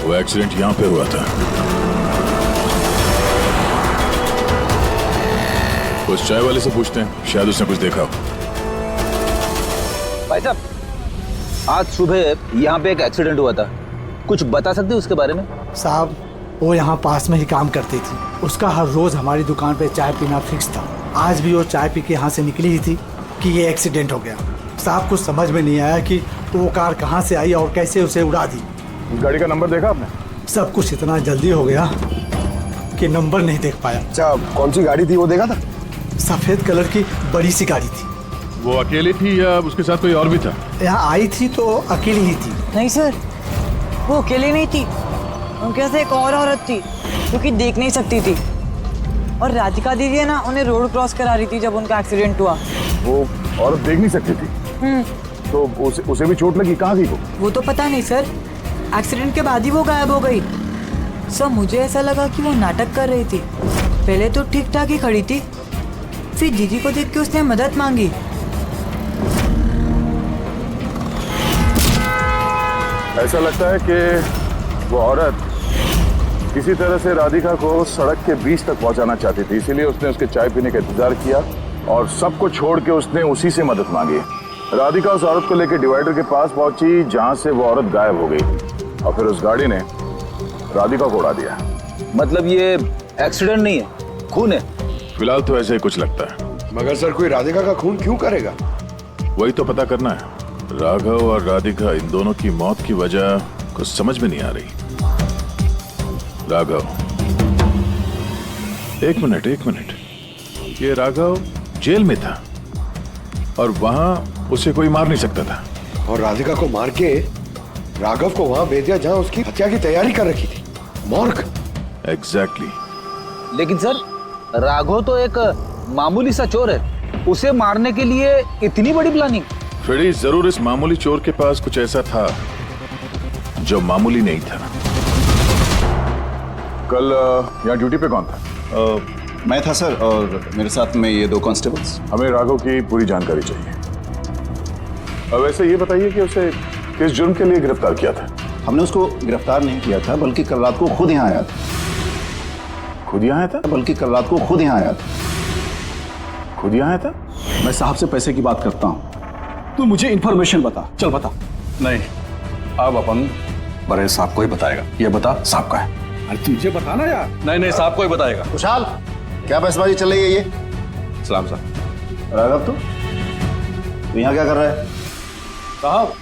वो एक्सीडेंट यहाँ पे हुआ था। उस चाय वाले से पूछते हैं, शायद उसने कुछ देखा हो। भाई साहब, आज सुबह यहाँ पे एक एक्सीडेंट हुआ था, कुछ बता सकते हो उसके बारे में? साहब, वो यहाँ पास में ही काम करती थी। उसका हर रोज हमारी दुकान पे चाय पीना फिक्स था। आज भी वो चाय पी के यहाँ से निकली ही थी कि ये एक्सीडेंट हो गया। साहब, कुछ समझ में नहीं आया कि वो कार कहाँ से आई और कैसे उसे उड़ा दी। उस गाड़ी का नंबर देखा आपने? सब कुछ इतना जल्दी हो गया कि नंबर नहीं देख पाया। अच्छा, कौन सी गाड़ी थी वो देखा था? सफेद कलर की बड़ी सी गाड़ी थी। वो अकेली थी या उसके साथ कोई और भी था? यहाँ आई थी तो अकेली ही थी। नहीं सर, वो अकेली नहीं थी, उनके साथ एक और औरत थी जो कि देख नहीं सकती थी। और राधिका दीदी है ना, उन्हें रोड क्रॉस करा रही थी जब उनका एक्सीडेंट हुआ। वो औरत देख नहीं सकती थी? तो उसे भी चोट लगी? कहाँ थी वो तो पता नहीं सर, एक्सीडेंट के बाद ही वो गायब हो गई। सर, मुझे ऐसा लगा कि वो नाटक कर रही थी। पहले तो ठीक ठाक ही खड़ी थी, फिर दीदी को देख के उसने मदद मांगी। ऐसा लगता है कि वो औरत किसी तरह से राधिका को सड़क के बीच तक पहुंचाना चाहती थी, इसीलिए उसने उसके चाय पीने का इंतजार किया और सबको छोड़ के उसने उसी से मदद मांगी। राधिका उस औरत को लेकर डिवाइडर के पास पहुंची जहां से वो औरत गायब हो गई और फिर उस गाड़ी ने राधिका को उड़ा दिया। मतलब ये एक्सीडेंट नहीं है, खून है? फिलहाल तो ऐसे ही कुछ लगता है। मगर सर, कोई राधिका का खून क्यों करेगा? वही तो पता करना है। राघव और राधिका, इन दोनों की मौत की वजह कुछ समझ में नहीं आ रही। राघव, एक मिनट। ये राघव जेल में था और वहां उसे कोई मार नहीं सकता था। और राधिका को मार के राघव को वहां भेज दिया जहां उसकी हत्या की तैयारी कर रखी थी, मॉर्ग। एग्जैक्टली। लेकिन सर, राघव तो एक मामूली सा चोर है, उसे मारने के लिए इतनी बड़ी प्लानिंग? फिर जरूर इस मामूली चोर के पास कुछ ऐसा था जो मामूली नहीं था। कल यहाँ ड्यूटी पे कौन था? मैं था सर, और मेरे साथ में ये 2 कांस्टेबल्स। हमें राघव की पूरी जानकारी चाहिए। वैसे ये बताइए कि उसे किस जुर्म के लिए गिरफ्तार किया था? हमने उसको गिरफ्तार नहीं किया था, बल्कि कल रात को खुद यहाँ आया था। खुद यहाँ आया था? बल्कि कल रात को खुद यहाँ आया था। खुद यहाँ आया था? मैं साहब से पैसे की बात करता हूँ, तू मुझे इन्फॉर्मेशन बता। चल बता। नहीं, अब अपन बड़े साहब को ही बताएगा। ये बता, साहब का है। अरे तुझे बताना यार। नहीं, साहब को ही बताएगा। खुशहाल, क्या बहसबाजी चल रही है ये? सलाम साहब। राघव, तू यहाँ क्या कर रहा है? साहब,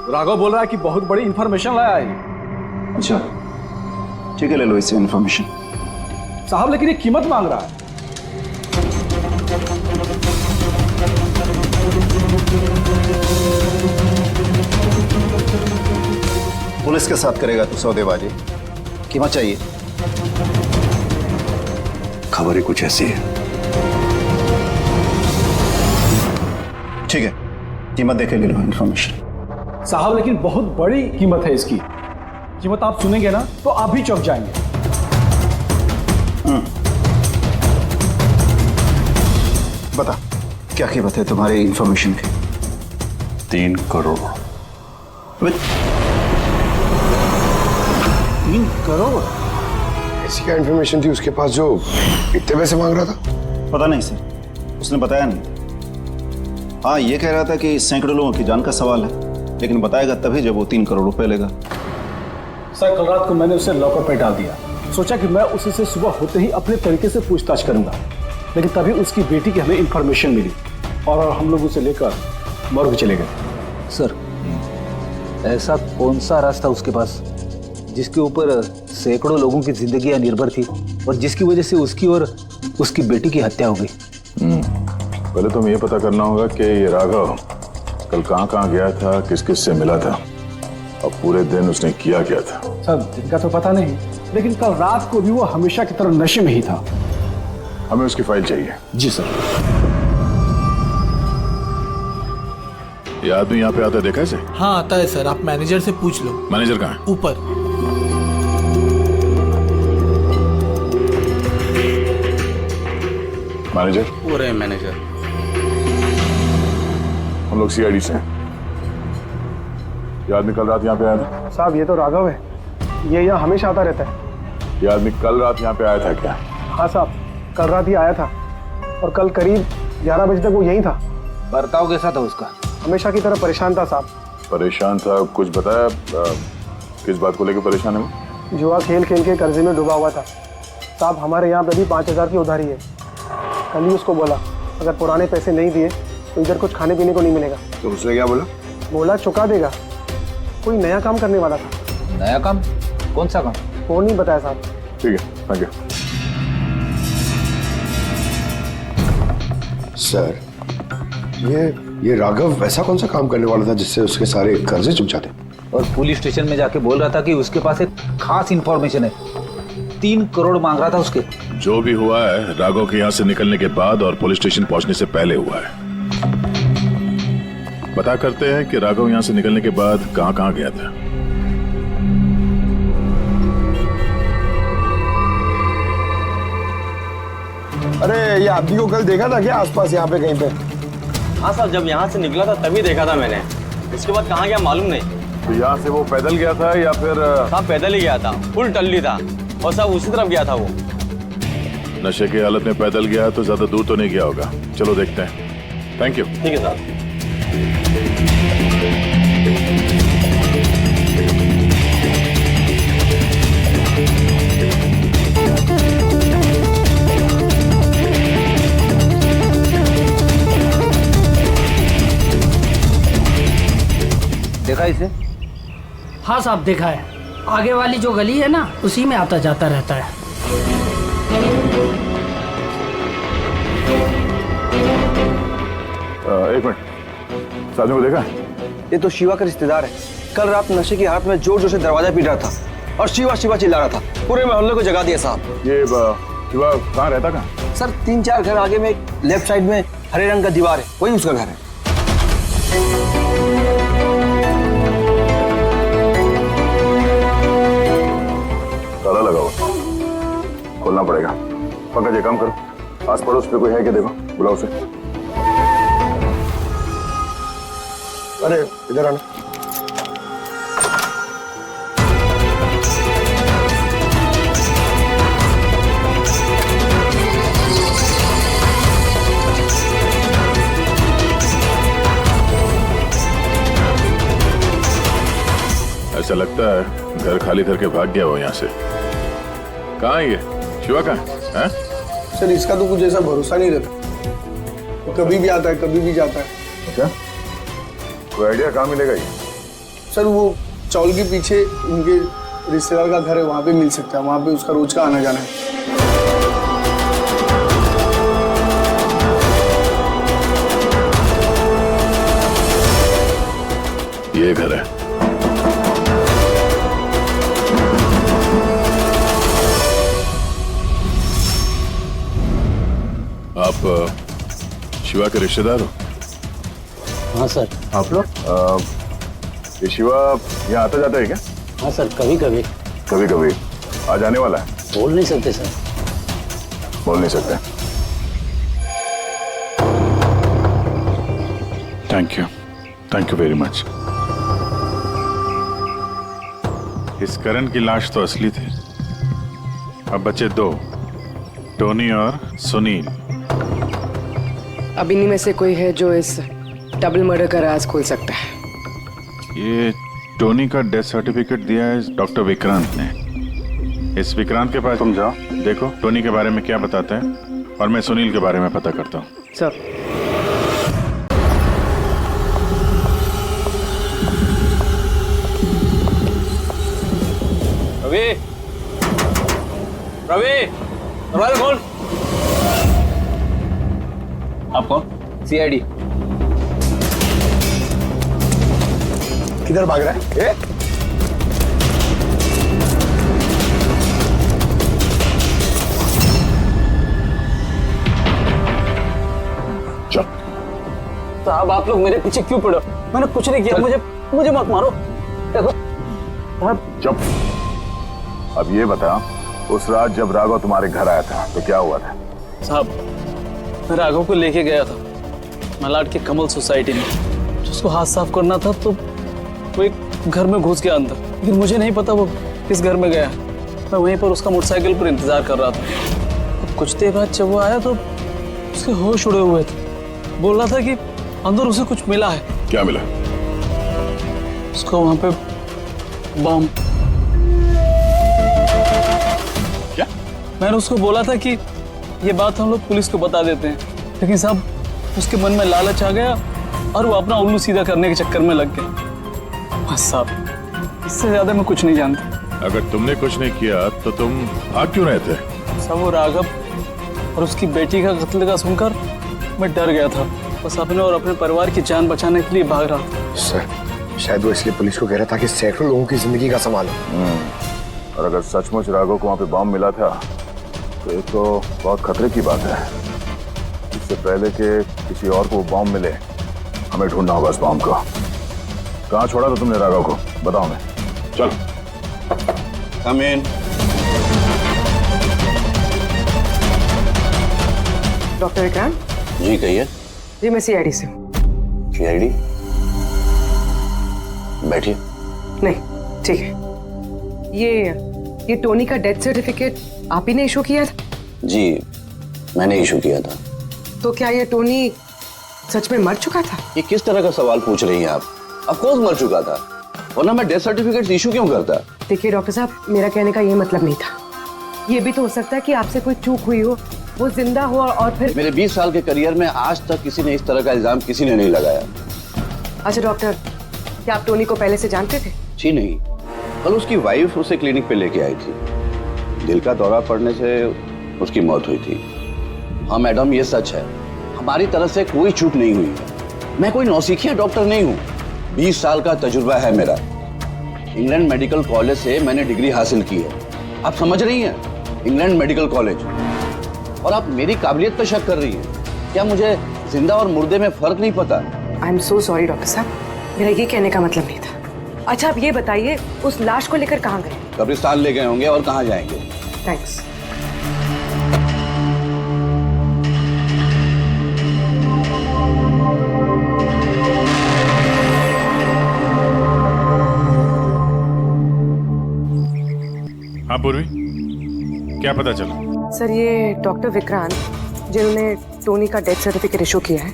राघव बोल रहा है कि बहुत बड़ी इंफॉर्मेशन लाया है। अच्छा, ठीक है, ले लो इससे इन्फॉर्मेशन। साहब, लेकिन ये कीमत मांग रहा है। पुलिस के साथ करेगा तू सौदेबाजी? कीमत चाहिए? खबर ही कुछ ऐसी है। ठीक है, कीमत देखे ले लो इन्फॉर्मेशन। साहब, लेकिन बहुत बड़ी कीमत है इसकी। कीमत आप सुनेंगे ना तो आप भी चौंक जाएंगे। बता, क्या कीमत है तुम्हारी इन्फॉर्मेशन की? 3 करोड़। 3 करोड़? ऐसी क्या इन्फॉर्मेशन थी उसके पास जो इतने पैसे मांग रहा था? पता नहीं सर, उसने बताया नहीं। हाँ, ये कह रहा था कि सैकड़ों लोगों की जान का सवाल है, लेकिन बताएगा तभी जब वो 3 करोड़ रुपए लेगा। सर, कल रात को मैंने उसे लॉकर पे डाल दिया। सोचा कि मैं उसी से सुबह होते ही अपने तरीके से पूछताछ करूंगा, लेकिन तभी उसकी बेटी की हमें इन्फॉर्मेशन मिली और हम लोग उसे लेकर मॉर्ग चले गए। सर, ऐसा कौन सा रास्ता उसके पास जिसके ऊपर सैकड़ों लोगों की जिंदगियां निर्भर थी और जिसकी वजह से उसकी और उसकी बेटी की हत्या हो गई? पहले तो हमें ये पता करना होगा कि ये राघव कल कहाँ गया था, किस किस से मिला था और पूरे दिन उसने किया क्या था। सर, दिन का तो पता नहीं, लेकिन कल रात को भी वो हमेशा की तरह नशे में ही था। हमें उसकी फाइल चाहिए। जी सर। ये आदमी यहाँ पे आता है, देखा है? हाँ, आता है सर, आप मैनेजर से पूछ लो। मैनेजर कहाँ है? ऊपर। मैनेजर? वो रहे मैनेजर। हम लोग सीआईडी से हैं। ये आदमी कल रात यहाँ पे आया था। साहब, ये तो राघव है। ये यहाँ हमेशा आता रहता है। ये आदमी कल रात यहाँ पे आया था क्या? हाँ साहब, कल रात ही आया था और कल करीब 11 बजे तक वो यहीं था। बर्ताव कैसा था उसका? हमेशा की तरह परेशान था साहब। परेशान था? कुछ बताया किस बात को लेकर परेशान है वो? जुआ खेल खेल के कर्जे में डूबा हुआ था साहब। हमारे यहाँ पे भी 5,000 की उधारी है। कल ही उसको बोला अगर पुराने पैसे नहीं दिए तो इधर कुछ खाने पीने को नहीं मिलेगा। तो उसने क्या बोला? बोला चुका देगा। कोई नया काम करने वाला था। नया काम? कौन सा काम? वो नहीं बताया साहब। ठीक है, थैंक यू। सर, ये राघव वैसा कौन सा काम करने वाला था जिससे उसके सारे कर्जे चुक जाते? और पुलिस स्टेशन में जाके बोल रहा था कि उसके पास एक खास इंफॉर्मेशन है। 3 करोड़ मांग रहा था उसके। जो भी हुआ है राघव के यहाँ से निकलने के बाद और पुलिस स्टेशन पहुंचने से पहले हुआ है। पता करते हैं कि राघव यहाँ से निकलने के बाद कहाँ कहाँ गया था। अरे ये आदमी को कल देखा था क्या आसपास यहाँ पे कहीं पे? हाँ साहब, जब यहाँ से निकला था तभी देखा था मैंने। इसके बाद कहाँ गया मालूम नहीं। तो यहाँ से वो पैदल गया था या फिर? साहब पैदल ही गया था, फुल टल्ली था और साहब उसी तरफ गया था वो। नशे की हालत में पैदल गया तो ज्यादा दूर तो नहीं गया होगा। चलो देखते हैं। Thank you. ठीक है साहब। देखा इसे? हाँ साहब देखा है। आगे वाली जो गली है ना उसी में आता जाता रहता है। एक मिनट, साथियों को देखा? ये तो शिवा का रिश्तेदार है। कल रात नशे की हालत में जोर जोर से दरवाजा पीट रहा था और शिवा शिवा चिल्ला रहा था। पूरे मोहल्ले को जगा दिया साहब। ये शिवा कहाँ रहता? कहाँ? सर 3-4 घर आगे में लेफ्ट साइड में हरे रंग का दीवार है, वही उसका घर है। ताला लगा हुआ, खोलना पड़ेगा। पंकज ये काम करो, आस पड़ोस पे कोई है क्या देखो, बुलाओ उसे। अरे इधर आना। ऐसा लगता है घर खाली करके भाग गया वो यहाँ से। कहाँ है ये शिवा? कहाँ है? सर इसका तो कुछ ऐसा भरोसा नहीं रहता। वो कभी भी आता है कभी भी जाता है। क्या कोई आइडिया कहाँ मिलेगा ये? सर वो चौल के पीछे उनके रिश्तेदार का घर है, वहाँ पे मिल सकता है। वहाँ पे उसका रोज का आना जाना है। ये घर है। आप शिवा के रिश्तेदार हो? हाँ सर। आप लोग ये शिवा यहाँ आता जाता है क्या? हाँ सर, कभी कभी। कभी कभी आ जाने वाला है? बोल नहीं सकते सर। बोल नहीं सकते। Thank you very much. इस करण की लाश तो असली थी। अब बचे 2, टोनी और सुनील। अब इन्हीं में से कोई है जो इस डबल मर्डर का राज खोल सकता है। ये टोनी का डेथ सर्टिफिकेट दिया है डॉक्टर विक्रांत ने। इस विक्रांत के पास तुम जाओ, देखो टोनी के बारे में क्या बताते हैं और मैं सुनील के बारे में पता करता हूँ। सर रवि, रवि, दरवाजा खोल। आप कौन? CID। किधर भाग रहा है? चल। साहब आप लोग मेरे पीछे क्यों पड़े? मैंने कुछ नहीं किया। मुझे मत मारो। देखो चुप। अब ये बता, उस रात जब राघव तुम्हारे घर आया था तो क्या हुआ था? साहब मैं राघव को लेके गया था मलाड के कमल सोसाइटी में। उसको हाथ साफ करना था तो वो एक घर में घुस गया अंदर, लेकिन मुझे नहीं पता वो किस घर में गया? मैं वहीं पर उसका मोटरसाइकिल पर इंतजार कर रहा था। अब कुछ देर बाद जब वो आया तो उसके होश उड़े हुए थे। बोल रहा था कि अंदर उसे कुछ मिला है। क्या मिला? उसको वहां पे बम। क्या? मैंने उसको बोला था कि ये बात हम लोग पुलिस को बता देते हैं, लेकिन साहब उसके मन में लालच आ गया और वो अपना उल्लू सीधा करने के चक्कर में लग गया। बस साहब, इससे ज्यादा मैं कुछ नहीं जानता। अगर तुमने कुछ नहीं किया तो तुम भाग क्यों रहे थे? सब वो राघव और उसकी बेटी का कत्ल का सुनकर मैं डर गया था। बस अपने और अपने परिवार की जान बचाने के लिए भाग रहा था। सर, शायद वो इसलिए पुलिस को कह रहा था कि सैकड़ों लोगों की जिंदगी का सवाल है। और अगर सचमुच राघव को वहां पे बॉम्ब मिला था तो ये तो बहुत खतरे की बात है। इससे पहले कि किसी और को बॉम्ब मिले, हमें ढूंढना होगा उस बॉम्ब को। कहाँ छोड़ा था तुमने राघव को? बताओ। मैं चल। कम इन। डॉक्टर विक्रांत? जी कहिए। जी मैं सीआईडी से हूँ। सीआईडी? बैठिए। नहीं, ठीक है। ये टोनी का डेथ सर्टिफिकेट आप ही ने इशू किया था? जी मैंने इशू किया था। तो क्या ये टोनी सच में मर चुका था? ये किस तरह का सवाल पूछ रही हैं आप? ऑफ कोर्स मर चुका था, वरना मैं डेथ सर्टिफिकेट इशू क्यों करता? देखिए डॉक्टर साहब, मेरा कहने का ये मतलब नहीं था। ये भी तो हो सकता है कि आपसे कोई चूक हुई हो, वो जिंदा हो और फिर। मेरे 20 साल के करियर में आज तक किसी ने इस तरह का इल्जाम किसी ने नहीं लगाया। अच्छा डॉक्टर, क्या आप टोनी को पहले से जानते थे? जी नहीं, कल उसकी वाइफ उसे क्लिनिक पे लेके आई थी। दिल का दौरा पड़ने से उसकी मौत हुई थी। हाँ मैडम, ये सच है, हमारी तरफ से कोई चूक नहीं हुई है। मैं कोई नौसिखिया डॉक्टर नहीं हूँ, 20 साल का तजुर्बा है मेरा। इंग्लैंड मेडिकल कॉलेज से मैंने डिग्री हासिल की है। आप समझ रही हैं? England medical college. और आप मेरी काबिलियत पर शक कर रही हैं। क्या मुझे जिंदा और मुर्दे में फर्क नहीं पता? I am so sorry doctor साहब, मेरा ये कहने का मतलब नहीं था। अच्छा आप ये बताइए, उस लाश को लेकर कहाँ गए? कब्रिस्तान ले गए होंगे, और कहाँ जाएंगे। थैंक्स। हाँ पूर्वी, क्या पता चला? सर ये डॉक्टर विक्रांत जिन्होंने टोनी का डेथ सर्टिफिकेट इशू किया है,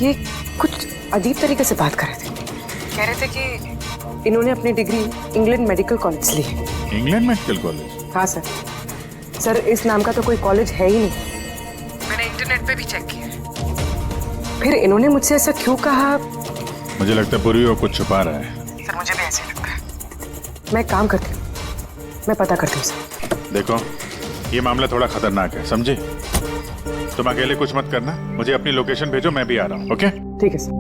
ये कुछ अजीब तरीके से बात कर रहे थे। कह रहे थे कि इन्होंने अपनी डिग्री इंग्लैंड मेडिकल कॉलेज से ली है। England medical college? हाँ सर। सर इस नाम का तो कोई कॉलेज है ही नहीं, मैंने इंटरनेट पे भी चेक किया है। फिर इन्होंने मुझसे ऐसा क्यों कहा? मुझे लगता है पूर्वी वो कुछ छुपा रहा है। सर मुझे भी ऐसे लगता है। मैं काम करती हूँ, मैं पता करती हूँ सर। देखो ये मामला थोड़ा खतरनाक है, समझे? तुम अकेले कुछ मत करना, मुझे अपनी लोकेशन भेजो, मैं भी आ रहा हूँ। ओके ठीक है सर।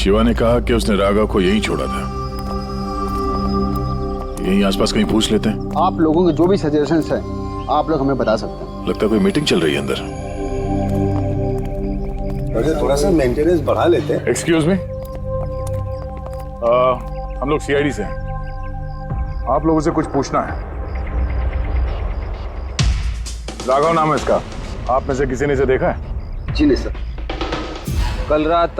शिवा ने कहा कि उसने राघव को यहीं छोड़ा था। यहीं आसपास कहीं पूछ लेते हैं। आप लोगों के जो भी सजेशंस हैं आप लोग हमें बता सकते हैं। लगता है कोई मीटिंग चल रही है अंदर। थोड़ा सा मेंटेनेंस बढ़ा लेते हैं। एक्सक्यूज मी, हम लोग सीआईडी से हैं। आप लोगों से कुछ पूछना है। राघव नाम है इसका, आप में से किसी ने इसे देखा है? जी नहीं सर। कल रात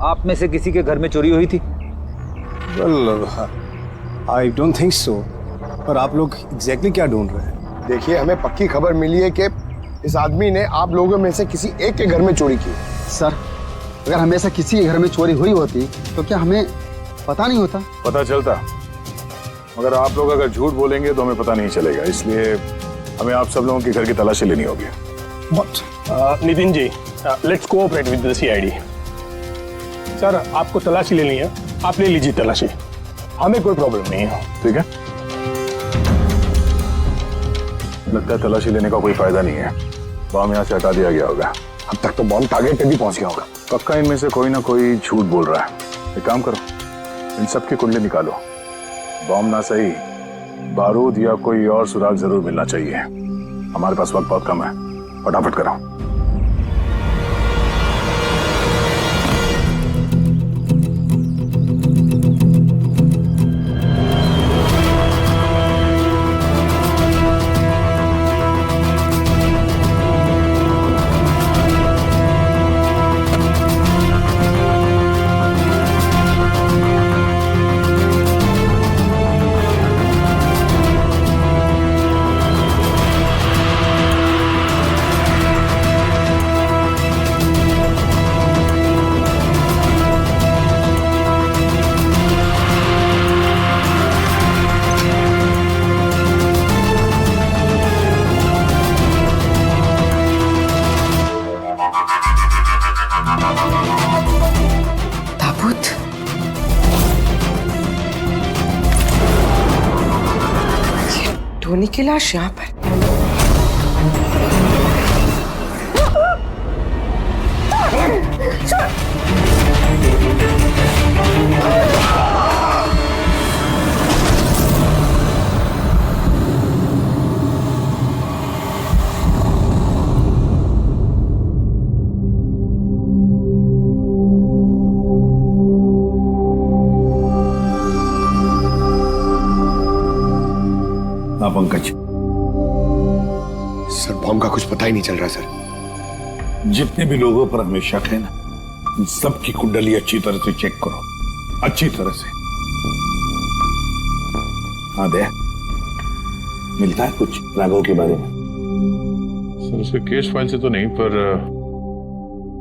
आप में से किसी के घर में चोरी हुई थी? Well I don't think so. पर आप लोग एग्जैक्टली क्या ढूंढ रहे हैं? देखिए, हमें पक्की खबर मिली है कि इस आदमी ने आप लोगों में से किसी एक के घर में चोरी की। सर अगर हमेशा किसी के घर में चोरी हुई होती तो क्या हमें पता नहीं होता? पता चलता, मगर आप लोग अगर झूठ बोलेंगे तो हमें पता नहीं चलेगा। इसलिए हमें आप सब लोगों के घर की तलाशी लेनी होगी। Nitin ji, let's cooperate with the CID. Sir आपको तलाशी लेनी है, आप ले लीजिए तलाशी, हमें कोई प्रॉब्लम नहीं है। ठीक है, लगता है तलाशी लेने का कोई फायदा नहीं है। बॉम्ब यहाँ से हटा दिया गया होगा। अब तक तो बॉम्ब टारगेट पे भी पहुंच गया होगा। पक्का इनमें से कोई ना कोई झूठ बोल रहा है। एक काम करो, इन सब की कुंडली निकालो। बॉम्ब ना सही, बारूद या कोई और सुराग जरूर मिलना चाहिए। हमारे पास वक्त बहुत कम है, फटाफट करो। ताबूत। ये टोनी की लाश यहाँ पर। हाँ पंकज, सर बॉम्ब का कुछ पता ही नहीं चल रहा सर। जितने भी लोगों पर हमें शक है ना, उन सबकी कुंडली अच्छी तरह से चेक करो, अच्छी तरह से। हाँ दया, मिलता है कुछ राघव के बारे में? सर उसके केस फाइल से तो नहीं, पर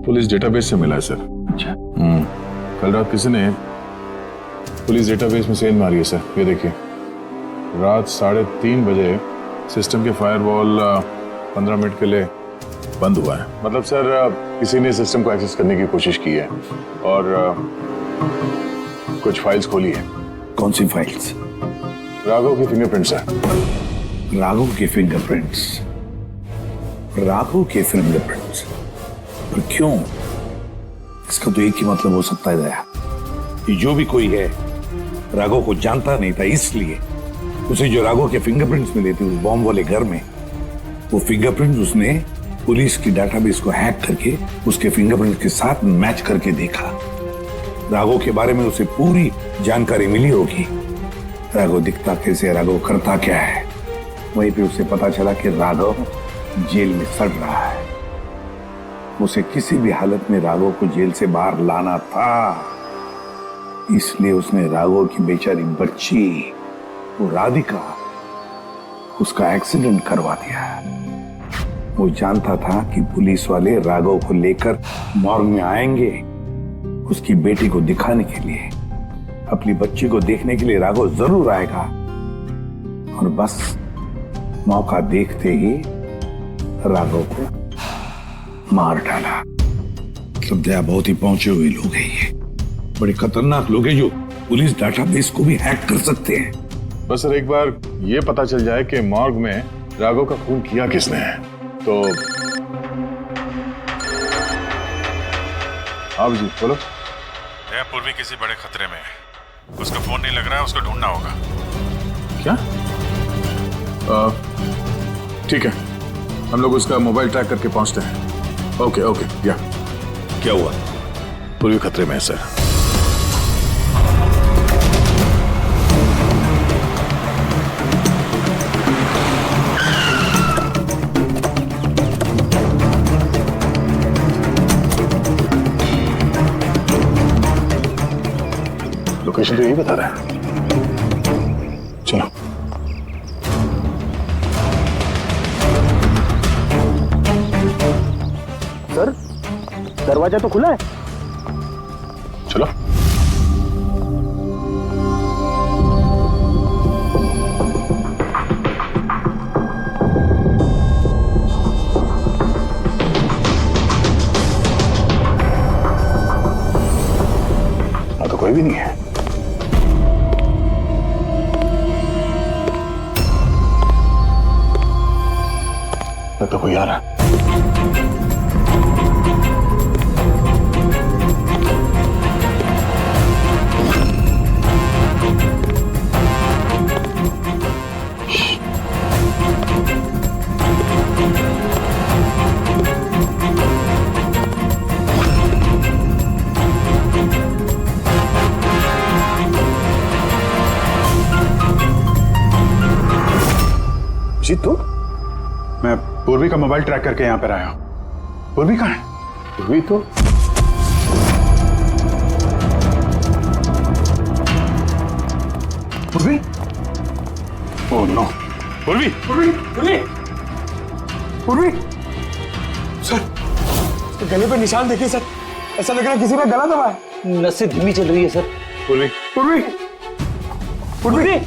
पुलिस डेटाबेस से मिला है सर। अच्छा। कल रात किसी ने पुलिस डेटाबेस में सेंध मारी है सर। ये देखिए, रात 3:30 बजे सिस्टम के फायरवॉल 15 मिनट के लिए बंद हुआ है। मतलब सर किसी ने सिस्टम को एक्सेस करने की कोशिश की है और कुछ फाइल्स खोली है। कौन सी फाइल्स? राघव के फिंगरप्रिंट्स है। राघव के फिंगरप्रिंट्स? राघव के फिंगरप्रिंट्स? पर क्यों? इसका तो एक ही मतलब हो सकता है दया, कि जो भी कोई है राघव को जानता नहीं था, इसलिए उसे जो राघव के फिंगरप्रिंट्स मिले थे उस बॉम्ब वाले घर में, वो फिंगरप्रिंट्स उसने पुलिस की डाटाबेस को हैक करके उसके फिंगरप्रिंट्स के साथ मैच करके देखा। राघव के बारे में उसे पूरी जानकारी मिली होगी। राघव दिखता कैसे है, राघव करता क्या है। वहीं पे उसे पता चला कि राघव जेल में सड़ रहा है। उसे किसी भी हालत में राघव को जेल से बाहर लाना था, इसलिए उसने राघव की बेचारी बच्ची वो राधिका, उसका एक्सीडेंट करवा दिया। वो जानता था कि पुलिस वाले राघव को लेकर मॉर्ग में आएंगे उसकी बेटी को दिखाने के लिए। अपनी बच्ची को देखने के लिए राघव जरूर आएगा, और बस मौका देखते ही राघव को मार डाला। मतलब दया बहुत ही पहुंचे हुए लोग हैं, ये बड़े खतरनाक लोग हैं जो पुलिस डाटाबेस को भी हैक कर सकते हैं। बस सर एक बार ये पता चल जाए कि मॉर्ग में राघव का खून किया किसने है, तो आप जी बोलो। पूर्वी किसी बड़े खतरे में है, उसका फोन नहीं लग रहा है, उसको ढूंढना होगा। क्या? ठीक है, हम लोग उसका मोबाइल ट्रैक करके पहुंचते हैं। Okay okay. या क्या हुआ? पूर्वी खतरे में है सर। लोकेशन तो यही बता रहा है। चलो। सर, दरवाजा तो खुला है। चलो। तो कोई भी नहीं है। तो कोई आ रहा। जी तुम? मैं पूर्वी का मोबाइल ट्रैक करके यहाँ पर आया हूँ। पूर्वी कहाँ है? पूर्वी तो पूर्वी? Oh no. पूर्वी! पूर्वी! पूर्वी! पूर्वी सर, गले पे निशान देखिए सर, ऐसा लग रहा है किसी ने गला दबाया। नसें धीमी चल रही है सर। पूर्वी! पूर्वी! पूर्वी!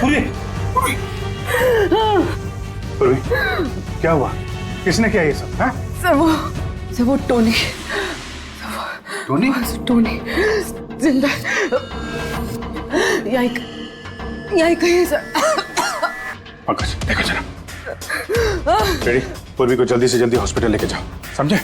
पूर्वी! पूर्वी! क्या हुआ? किसने किया ये सब? हाँ? सर वो टोनी टोनी? जिंदा यही कहीं है सर। पंकज देखो जरा। रेडी? पूर्वी को जल्दी से जल्दी हॉस्पिटल लेके जाओ, समझे?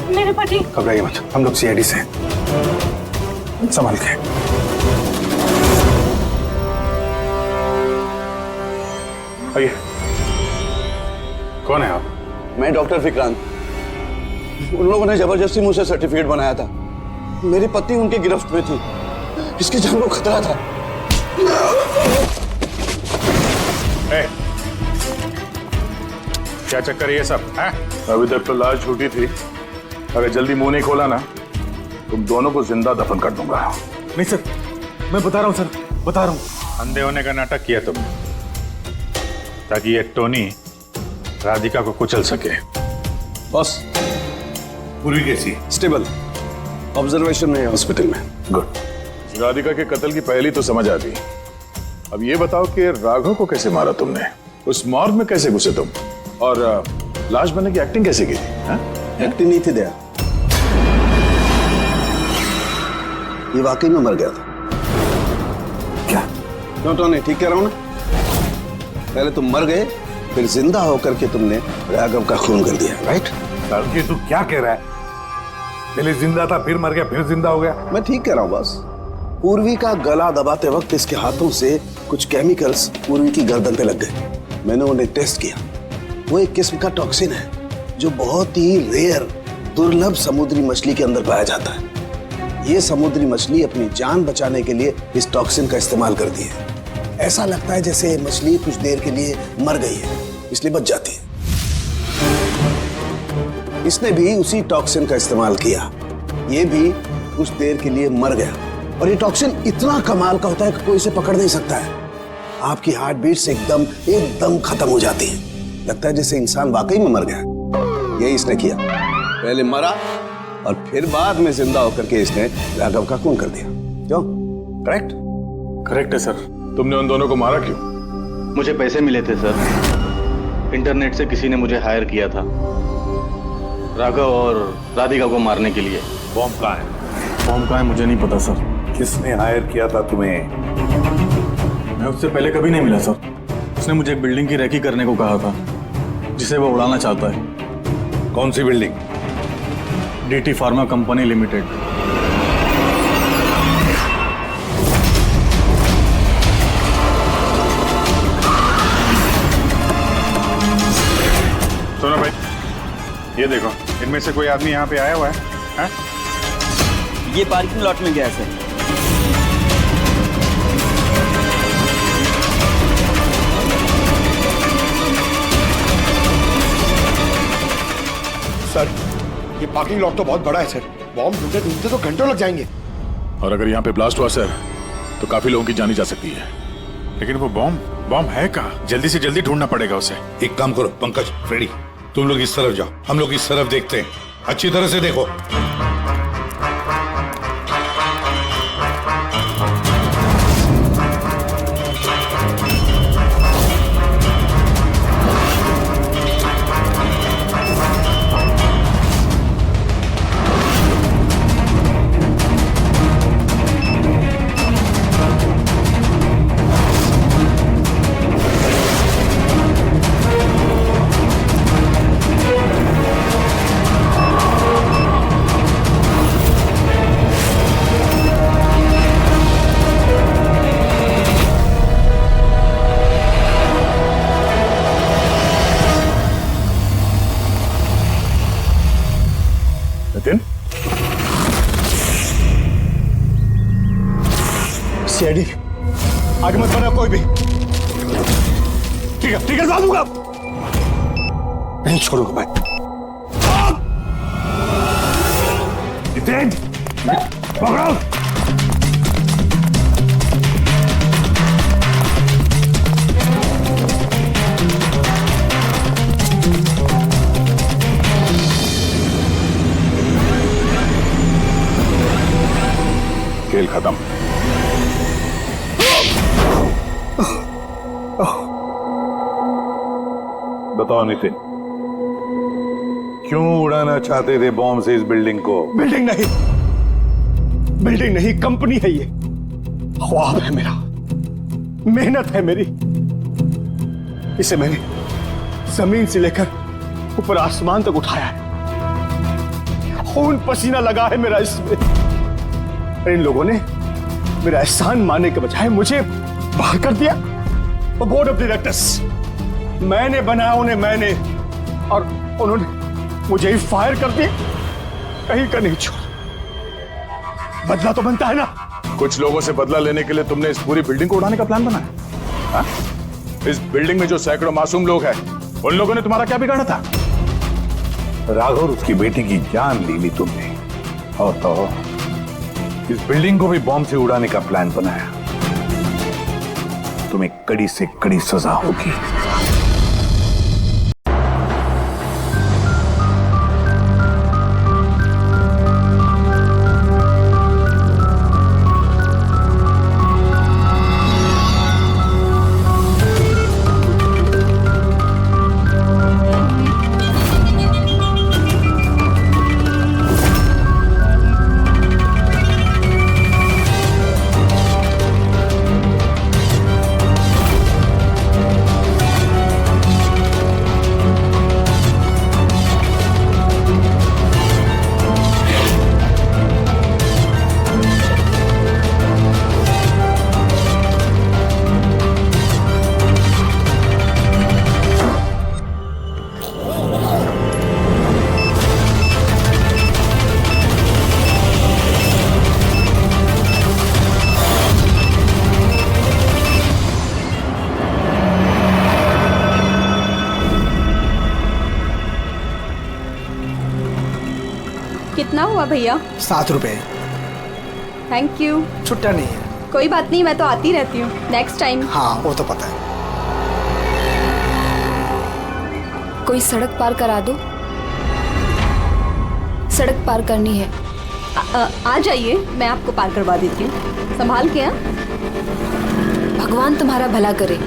मेरे पति। घबराइए मत, हम लोग सीआईडी से हैं। संभाल के। आइए। कौन है आप? मैं डॉक्टर विक्रांत। उन लोगों ने जबरदस्ती मुझसे सर्टिफिकेट बनाया था। मेरी पत्नी उनके गिरफ्त में थी, इसकी जान को खतरा था। क्या चक्कर है ये सब? है? अभी तक तो लाश छूटी थी, अगर जल्दी मुंह नहीं खोला ना तुम दोनों को जिंदा दफन कर दूंगा। नहीं सर, मैं बता रहा हूँ सर, बता रहा हूँ। अंधे होने का नाटक किया तुमने ताकि ये टोनी राधिका को कुचल सके। बॉस, पूर्वी कैसी? स्टेबल, ऑब्जर्वेशन में हॉस्पिटल में। गुड। राधिका के कत्ल की पहली तो समझ आ गई। अब ये बताओ कि राघव को कैसे मारा तुमने? उस मॉर्ग में कैसे घुसे तुम? और लाश बनने की एक्टिंग कैसे की थी? एक्टिंग नहीं थी दया, ये वाकई में मर गया था। क्या? क्यों टोनी, ठीक कह रहा हूं ना? पहले तुम मर गए, फिर जिंदा होकर के तुमने राघव का खून कर दिया, राइट? ये तू क्या कह रहा है? पहले जिंदा था, फिर मर गया, फिर जिंदा हो गया। मैं ठीक कह रहा हूं बॉस। पूर्वी का गला दबाते वक्त इसके हाथों से कुछ केमिकल्स पूर्वी की गर्दन पे लग गए। मैंने उन्हें टेस्ट किया, वो एक किस्म का टॉक्सिन है जो बहुत ही रेयर, दुर्लभ समुद्री मछली के अंदर पाया जाता है। ये समुद्री मछली अपनी जान बचाने के लिए इस टॉक्सिन का इस्तेमाल करती है। ऐसा लगता है जैसे मछली कुछ देर के लिए मर गई है, इसलिए बच जाती है। इसने भी उसी टॉक्सिन का इस्तेमाल किया, ये भी कुछ देर के लिए मर गया। और ये टॉक्सिन इतना कमाल का होता है कि कोई इसे पकड़ नहीं सकता है। आपकी हार्ट बीट्स एकदम खत्म हो जाती है, लगता है जैसे इंसान वाकई में मर गया। यही इसने किया, पहले मरा और फिर बाद में जिंदा होकर के इसने राघव का खून कर दिया। क्यों? करेक्ट? करेक्ट है सर। तुमने उन दोनों को मारा क्यों? मुझे पैसे मिले थे सर, इंटरनेट से किसी ने मुझे हायर किया था राघव और राधिका को मारने के लिए। बॉम्ब कहाँ है? बॉम्ब कहाँ है मुझे नहीं पता सर। किसने हायर किया था तुम्हें? मैं उससे पहले कभी नहीं मिला सर। उसने मुझे एक बिल्डिंग की रेकी करने को कहा था जिसे वो उड़ाना चाहता है। कौन सी building? DT pharma company limited. सुनो भाई, ये देखो, इनमें से कोई आदमी यहाँ पे आया हुआ है? ये पार्किंग लॉट में गया सर। सर, ये पार्किंग लॉट तो बहुत बड़ा है सर। बॉम्ब ढूंढते ढूंढते तो घंटों लग जाएंगे। और अगर यहाँ पे ब्लास्ट हुआ सर तो काफी लोगों की जान जा सकती है। लेकिन वो बॉम्ब है कहाँ? जल्दी से जल्दी ढूंढना पड़ेगा उसे। एक काम करो पंकज, फ्रेडी, तुम लोग इस तरफ जाओ, हम लोग इस तरफ देखते हैं। अच्छी तरह से देखो। उड़ा दूंगा। नहीं छोड़ूंगा मैं। जितेंद्र, पकड़ो। खेल खत्म। बताओ नितिन, क्यों उड़ाना चाहते थे बॉम्ब से इस बिल्डिंग को? बिल्डिंग नहीं, कंपनी है ये। ख्वाब है मेरा, मेहनत है मेरी। इसे मैंने जमीन से लेकर ऊपर आसमान तक उठाया है। खून पसीना लगा है मेरा इसमें। इन लोगों ने मेरा एहसान मानने के बजाय मुझे बाहर कर दिया। बोर्ड ऑफ डायरेक्टर्स मैंने बनाया उन्हें, मैंने, और उन्होंने मुझे ही फायर कर दिया। कहीं का नहीं छोड़ा। बदला तो बनता है ना। कुछ लोगों से बदला लेने के लिए तुमने इस पूरी बिल्डिंग को उड़ाने का प्लान बनाया? हाँ? इस बिल्डिंग में जो सैकड़ों मासूम लोग हैं, उन लोगों ने तुम्हारा क्या बिगाड़ा था? राघव, उसकी बेटी की जान ले ली तुमने, और तो इस बिल्डिंग को भी बॉम्ब से उड़ाने का प्लान बनाया। तुम्हें कड़ी से कड़ी सजा होगी। कितना हुआ भैया? 7 रुपए। Thank you. छुट्टा नहीं है। कोई बात नहीं, मैं तो आती रहती हूँ। Next time. हाँ वो तो पता है। कोई सड़क पार करा दो। सड़क पार करनी है। आ जाइए, मैं आपको पार करवा देती हूँ। संभाल के। भगवान तुम्हारा भला करे।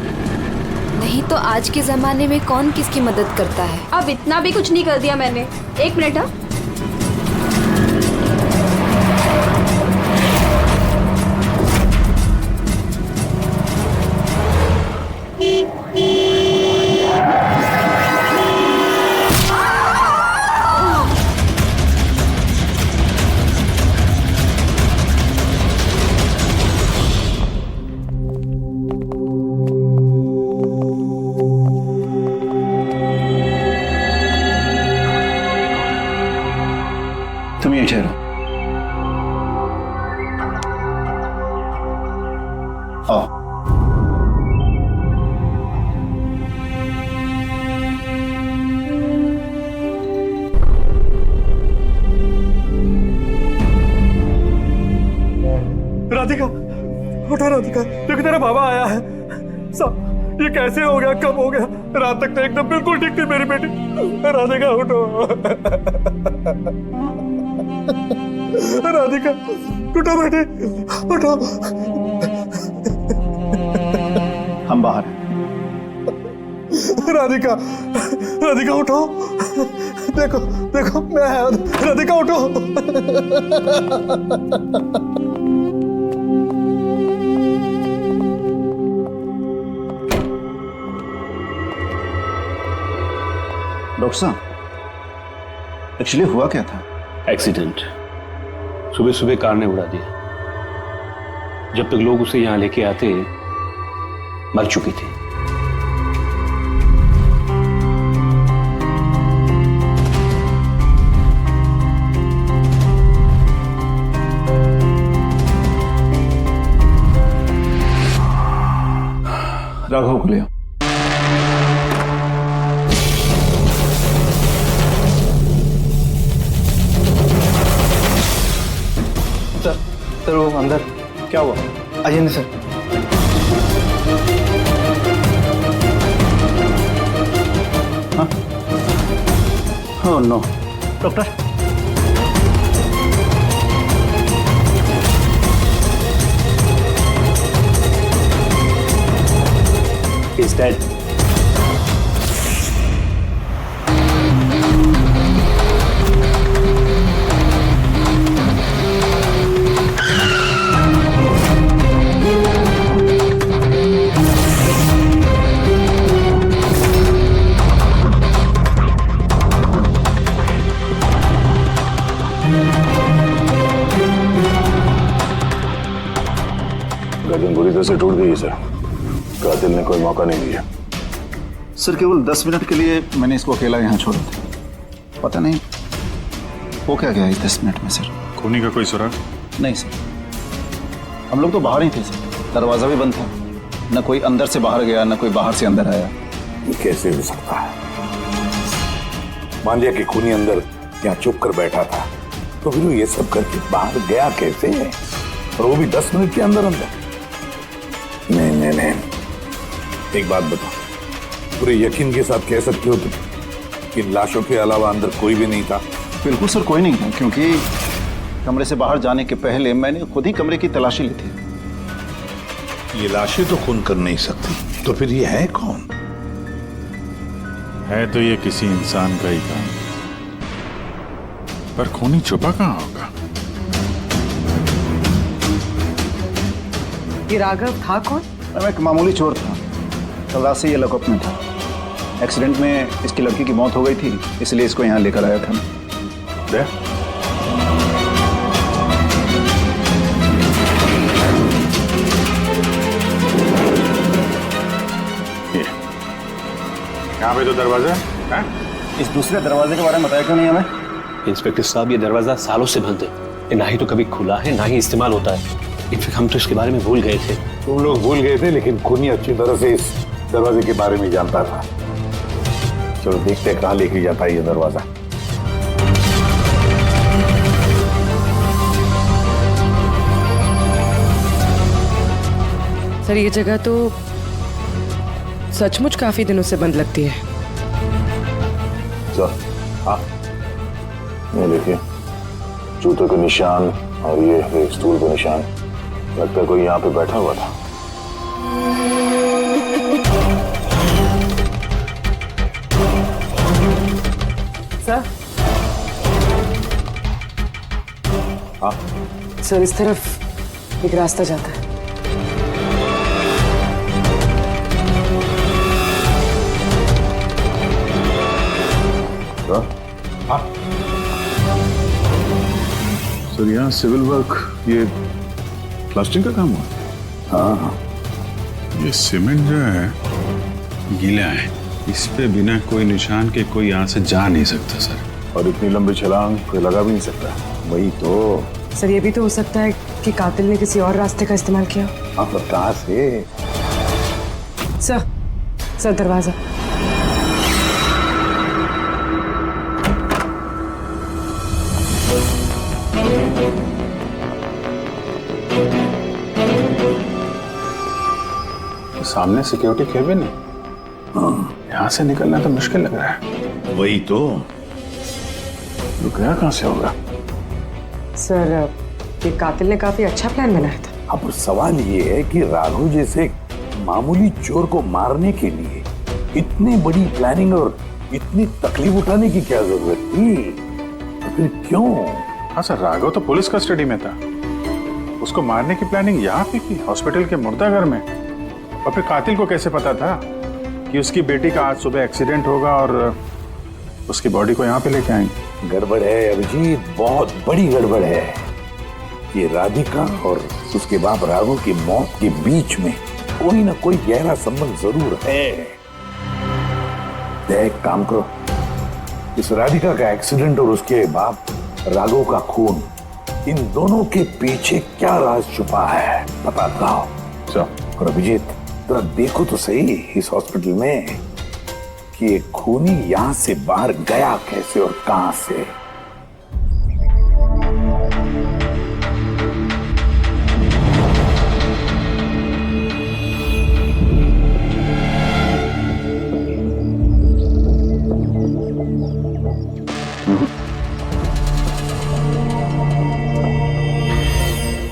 नहीं तो आज के जमाने में कौन किसकी मदद करता है। अब इतना भी कुछ नहीं कर दिया मैंने। 1 मिनट। हाँ, तुम ये ठहरो। आओ। राधिका, उठो राधिका, देखो तेरा बाबा आया है। सब ये कैसे हो गया, कब हो गया? रात तक तो एकदम बिल्कुल ठीक थी मेरी बेटी। राधिका उठो। राधिका उठो बेटी, उठो। हम बाहर। राधिका, राधिका उठो। देखो देखो मैं, राधिका उठो। डॉक्टर साहब, एक्चुअली हुआ क्या था? एक्सीडेंट। सुबह सुबह कार ने उड़ा दिया। जब तक लोग उसे यहां लेके आते मर चुकी थी। राघव को ले आओ। अंदर क्या हुआ? आइए ना sir. Oh no. Doctor He's dead. गर्दन बुरी तरह से टूट गई है सर। कातिल ने कोई मौका नहीं दिया। सर केवल 10 मिनट के लिए मैंने इसको अकेला यहाँ छोड़ा था, पता नहीं वो क्या गया इस 10 मिनट में सर। खूनी का कोई सुराग? नहीं सर, हम लोग तो बाहर ही थे सर, दरवाजा भी बंद था, न कोई अंदर से बाहर गया न कोई बाहर से अंदर आया। ये कैसे हो सकता है? मान लिया कि खूनी अंदर यहाँ चुप कर बैठा था, तो फिर वो ये सब करके बाहर गया कैसे? और वो भी 10 मिनट के अंदर अंदर? नहीं नहीं नहीं, एक बात बताओ, पूरे यकीन के साथ कह सकते हो तुम कि लाशों के अलावा अंदर कोई भी नहीं था? बिल्कुल सर, कोई नहीं था, क्योंकि कमरे से बाहर जाने के पहले मैंने खुद ही कमरे की तलाशी ली थी। ये लाशें तो खून कर नहीं सकती, तो फिर ये है कौन? है तो ये किसी इंसान का ही काम, पर खूनी छुपा कहाँ होगा? ये राघव था कौन? मैं एक मामूली चोर था, कल रात से ये लॉकअप में था। एक्सीडेंट में इसकी लड़की की मौत हो गई थी, इसलिए इसको यहाँ लेकर आया था। दे? यहाँ पे तो दरवाजा है? इस दूसरे दरवाजे के बारे में बताया क्यों नहीं हमें? इंस्पेक्टर साहब, ये दरवाजा सालों से बंद है, ये ना ही तो कभी खुला है ना ही इस्तेमाल होता है। इनफैक्ट हम तो इसके बारे में भूल गए थे। तुम लोग भूल गए थे, लेकिन खूनी अच्छी तरह से इस दरवाजे के बारे में जानता था। चलो देखते हैं कहाँ लेके जाता है ये दरवाजा। सर ये जगह तो सचमुच काफी दिनों से बंद लगती है। सर, हाँ, ये देखिए, जूतों के निशान और ये स्टूल के निशान, लगता है कोई यहाँ पे बैठा हुआ था। सर, हाँ सर इस तरफ एक रास्ता जाता है। हाँ सर, यहाँ सिविल वर्क, ये प्लास्टिक का काम हुआ? हाँ, ये सीमेंट जो है गीला है, इस पे बिना कोई निशान के कोई यहाँ से जा नहीं सकता सर। और इतनी लंबी छलांग कोई लगा भी नहीं सकता। वही तो सर, ये भी तो हो सकता है कि कातिल ने किसी और रास्ते का इस्तेमाल किया। हाँ, पर कहाँ से? सर दरवाजा। सामने सिक्योरिटी केबिन है, यहाँ से निकलना तो मुश्किल लग रहा है। वही तो, रुकया कहाँ से होगा? सर ये कातिल ने काफी अच्छा प्लान बनाया था। अब सवाल ये है कि राघव जैसे मामूली चोर को मारने के लिए इतनी बड़ी प्लानिंग और इतनी तकलीफ उठाने की क्या जरूरत थी? तो फिर क्यों? हाँ सर, राघव तो पुलिस कस्टडी में था, उसको मारने की प्लानिंग यहाँ पे की, हॉस्पिटल के मुर्दाघर में। और फिर कातिल को कैसे पता था कि उसकी बेटी का आज सुबह एक्सीडेंट होगा और उसकी बॉडी को यहाँ पे लेके आएंगे? गड़बड़ है अभिजीत, बहुत बड़ी गड़बड़ है। ये राधिका और उसके बाप राघव की मौत के बीच में कोई ना कोई गहरा संबंध जरूर है। एक काम करो, इस राधिका का एक्सीडेंट और उसके बाप राघव का खून, इन दोनों के पीछे क्या राज छुपा है पता लगाओ। और अभिजीत, जरा देखो तो सही इस हॉस्पिटल में कि ये खूनी यहां से बाहर गया कैसे और कहां से।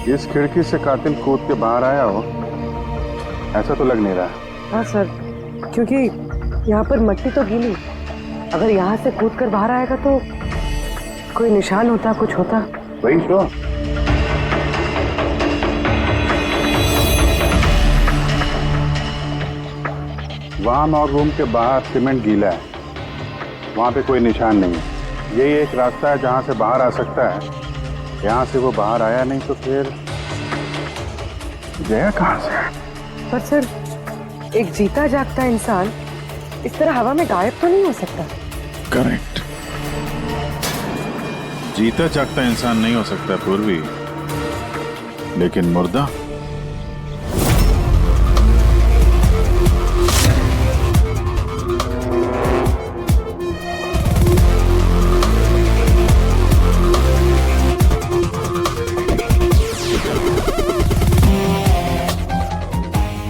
इस खिड़की से कातिल कूद के बाहर आया हो, ऐसा तो लग नहीं रहा। हाँ सर, क्योंकि यहाँ पर मट्टी तो गीली, अगर यहाँ से कूद कर बाहर आएगा तो कोई निशान होता, कुछ होता। वही तो। वहां और रूम के बाहर सीमेंट गीला है, वहां पे कोई निशान नहीं है। यही एक रास्ता है जहां से बाहर आ सकता है। यहाँ से वो बाहर आया नहीं तो फिर गया कहां से? पर सर, एक जीता जागता इंसान इस तरह हवा में गायब तो नहीं हो सकता। करेक्ट। जीता जागता इंसान नहीं हो सकता पूर्वी, लेकिन मुर्दा?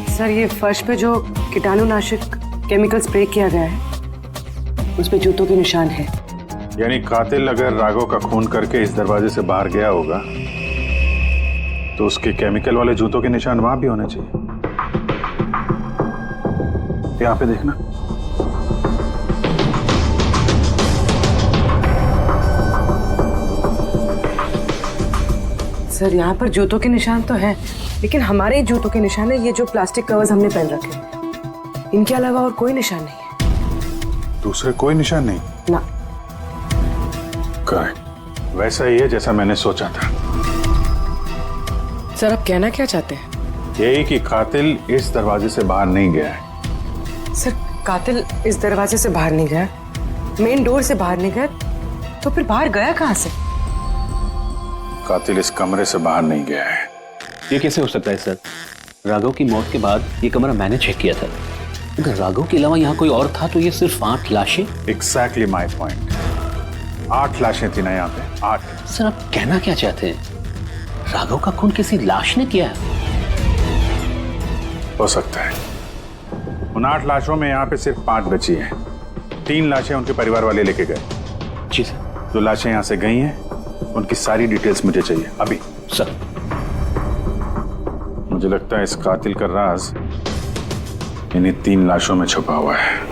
सर, ये फर्श पे जो कीटाणुनाशक केमिकल स्प्रे किया गया है, उस पे जूतों के निशान है। यानी कातिल अगर राघव का खून करके इस दरवाजे से बाहर गया होगा तो उसके केमिकल वाले जूतों के निशान वहां भी होने चाहिए। यहाँ पे देखना। सर, यहाँ पर जूतों के निशान तो हैं, लेकिन हमारे जूतों के निशान है ये जो प्लास्टिक कवर्स हमने पहन रखे हैं। इनके अलावा और कोई निशान नहीं है। दूसरे कोई निशान नहीं? ना। करेक्ट, वैसा ही है जैसा मैंने सोचा था। सर, आप कहना क्या चाहते हैं? यही कि कातिल इस दरवाजे से बाहर नहीं गया है। सर, कातिल इस दरवाजे से बाहर नहीं गया, मेन डोर से बाहर नहीं गया, तो फिर बाहर गया कहाँ से? कातिल इस कमरे से बाहर नहीं गया है। ये कैसे हो सकता है सर? राघव की मौत के बाद ये कमरा मैंने चेक किया था। अगर राघव के अलावा यहाँ कोई और था तो ये सिर्फ 8 लाशें। Exactly my point. 8 लाशें थी ना यहाँ पे, 8। सर, आप कहना क्या चाहते हैं? राघव का खून किसी लाश ने किया है? हो सकता है। उन 8 लाशों में यहाँ पे सिर्फ 5 बची हैं। 3 लाशें उनके परिवार वाले लेके गए। जी सर। जो लाशें यहाँ से गई हैं उनकी सारी डिटेल्स मुझे चाहिए अभी। सर, मुझे लगता है इस कातिल का राज इन्हीं 3 लाशों में छुपा हुआ है।